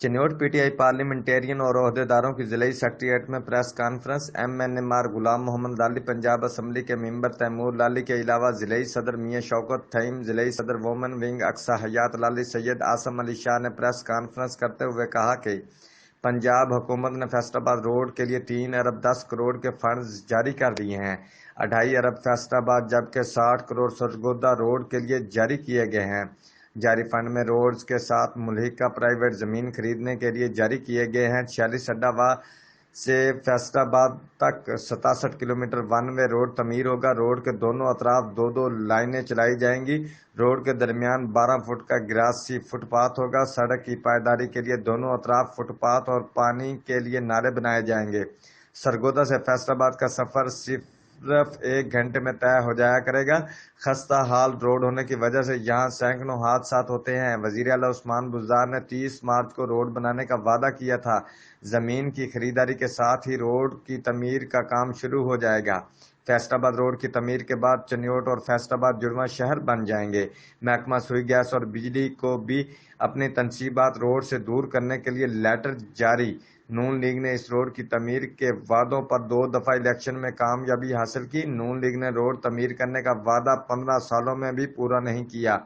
Chiniot PTI parliamentarian और ओहदेदारों की जिला सेक्रेटेरिएट में प्रेस कॉन्फ्रेंस। एमएनएमआर गुलाम मोहम्मद लाली पंजाब असम्बली के मेंबर तैमूर लाली के अलावा जिला सदर मियां शौकत थईम, जिला सदर वोमन विंग अक्सा हयात लाली, सैयद आसम अली शाह ने प्रेस कॉन्फ्रेंस करते हुए कहा कि पंजाब हुकूमत ने फैसलाबाद रोड के लिए 3 अरब 10 करोड़ के फंड जारी कर दिए हैं। 2.5 अरब फैसलाबाद जबकि 60 करोड़ सरगोदा रोड के लिए जारी किए गए हैं। जारी फंड में रोड्स के साथ मुल्हिका प्राइवेट जमीन खरीदने के लिए जारी किए गए हैं। 46 अड्डावा से फैसलाबाद तक 67 किलोमीटर वन वे रोड तमीर होगा। रोड के दोनों अतराफ 2-2 लाइनें चलाई जाएंगी। रोड के दरमियान 12 फुट का ग्रासी फुटपाथ होगा। सड़क की पायदारी के लिए दोनों अतराफ फुटपाथ और पानी के लिए नाले बनाए जाएंगे। सरगोदा से फैसलाबाद का सफर सिर्फ 1 घंटे में तय हो जाया करेगा। खस्ता हाल रोड होने की वजह से यहाँ सैकड़ों हादसात होते हैं। वजीर आला उस्मान बुज़दार ने 30 मार्च को रोड बनाने का वादा किया था। जमीन की खरीदारी के साथ ही रोड की तमीर का काम शुरू हो जाएगा। फैसलाबाद रोड की तमीर के बाद चिन्योट और फैसलाबाद जुड़वा शहर बन जाएंगे। महकमा सुई गैस और बिजली को भी अपनी तनसीबात रोड से दूर करने के लिए लेटर जारी। नून लीग ने इस रोड की तमीर के वादों पर 2 दफा इलेक्शन में कामयाबी हासिल की। नून लीग ने रोड तमीर करने का वादा 15 सालों में भी पूरा नहीं किया।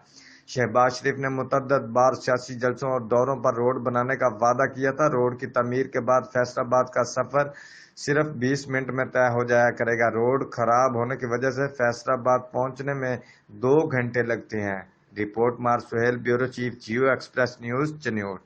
शहबाज शरीफ ने मुतअद्दिद बार सियासी जलसों और दौरों पर रोड बनाने का वादा किया था। रोड की तमीर के बाद फैसलाबाद का सफर सिर्फ 20 मिनट में तय हो जाया करेगा। रोड खराब होने की वजह से फैसलाबाद पहुंचने में 2 घंटे लगते हैं। रिपोर्ट मार सुहेल, ब्यूरो चीफ, जियो एक्सप्रेस न्यूज, चिन्योट।